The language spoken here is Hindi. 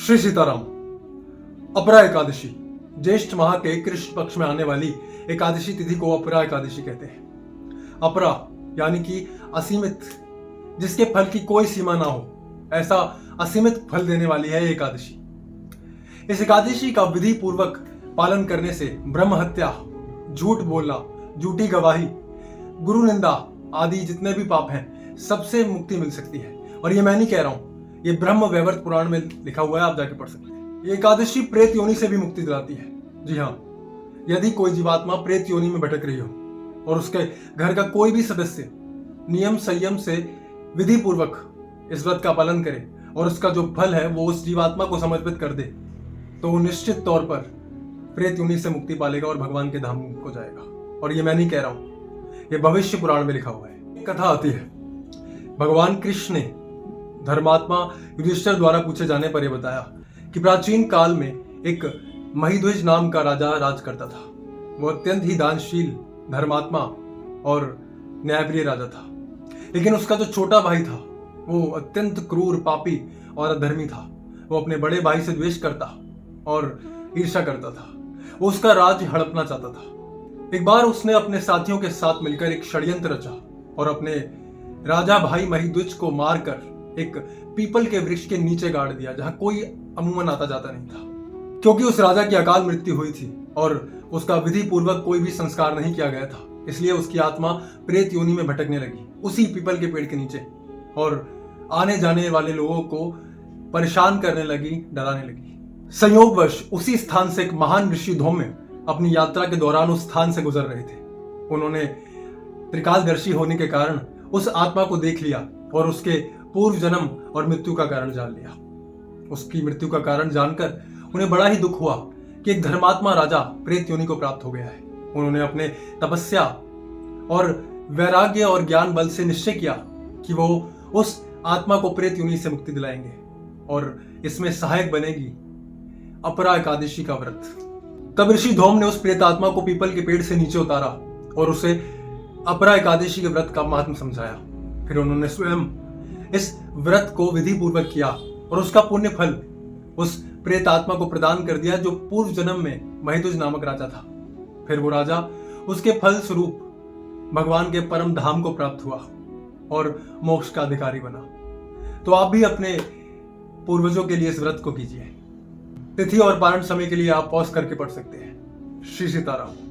श्री सीताराम। अपरा एकादशी ज्येष्ठ माह के कृष्ण पक्ष में आने वाली एकादशी तिथि को अपरा एकादशी कहते हैं। अपरा यानी कि असीमित, जिसके फल की कोई सीमा ना हो, ऐसा असीमित फल देने वाली है एकादशी। इस एकादशी का विधि पूर्वक पालन करने से ब्रह्म हत्या, झूठ बोलना, झूठी गवाही, गुरु निंदा आदि जितने भी पाप हैं सबसे मुक्ति मिल सकती है। और ये मैं नहीं कह रहा हूं, ये ब्रह्म वैवर्त पुराण में लिखा हुआ है, आप जाके पढ़ सकते हैं। ये एकादशी प्रेत योनि से भी मुक्ति दिलाती है। जी हाँ, यदि कोई जीवात्मा प्रेत योनि में भटक रही हो और उसके घर का कोई भी सदस्य नियम संयम से विधि पूर्वक इस व्रत का पालन करे और उसका जो फल है वो उस जीवात्मा को समर्पित कर दे, तो वो निश्चित तौर पर प्रेत योनि से मुक्ति पालेगा और भगवान के धाम को जाएगा। और ये मैं नहीं कह रहा हूं, ये भविष्य पुराण में लिखा हुआ है। एक कथा आती है, भगवान कृष्ण ने धर्मात्मा युधिष्ठिर द्वारा पूछे जाने पर यह बताया कि प्राचीन काल में एक महिध्वज नाम का राजा राज करता था। वो अत्यंत ही दानशील, धर्मात्मा और न्यायप्रिय राजा था। लेकिन उसका जो छोटा भाई था वो अत्यंत क्रूर, पापी और अधर्मी था। वो अपने बड़े भाई से द्वेष करता और ईर्ष्या करता था। वो उसका राज्य हड़पना चाहता था। एक बार उसने अपने साथियों के साथ मिलकर एक षड्यंत्र रचा और अपने राजा भाई महिध्वज को मारकर एक पीपल के वृक्ष के नीचे गाड़ दिया, जहां कोई अमूमन आता जाता नहीं था। क्योंकि उस राजा की अकाल मृत्यु हुई थी और उसका विधि पूर्वक कोई भी संस्कार नहीं किया गया था, इसलिए उसकी आत्मा प्रेत योनि में भटकने लगी उसी पीपल के पेड़ के नीचे, और आने जाने वाले लोगों को परेशान करने लगी, डराने लगी। संयोगवश उसी स्थान से एक महान ऋषि धौम्य अपनी यात्रा के दौरान उस स्थान से गुजर रहे थे। उन्होंने त्रिकालदर्शी होने के कारण उस आत्मा को देख लिया और उसके पूर्व जन्म और मृत्यु का कारण जान लिया। उसकी मृत्यु का कारण जानकर उन्हें बड़ा ही दुख हुआ कि एक धर्मात्मा राजा प्रेत योनि को प्राप्त हो गया है। उन्होंने अपने तपस्या और वैराग्य और ज्ञान बल से निश्चय किया कि वो उस आत्मा को प्रेत योनि से मुक्ति दिलाएंगे, और इसमें सहायक बनेगी अपरा एकादशी का व्रत। तब ऋषि धौम ने उस प्रेत आत्मा को पीपल के पेड़ से नीचे उतारा और उसे अपरा एकादशी के व्रत का महत्व समझाया। फिर उन्होंने स्वयं इस व्रत को विधि पूर्वक किया और उसका पुण्य फल उस प्रेत आत्मा को प्रदान कर दिया जो पूर्व जन्म में महिध्वज नामक राजा था। फिर वो राजा उसके फल स्वरूप भगवान के परम धाम को प्राप्त हुआ और मोक्ष का अधिकारी बना। तो आप भी अपने पूर्वजों के लिए इस व्रत को कीजिए। तिथि और पारण समय के लिए आप पॉज करके पढ़ सकते हैं। श्री सीताराम।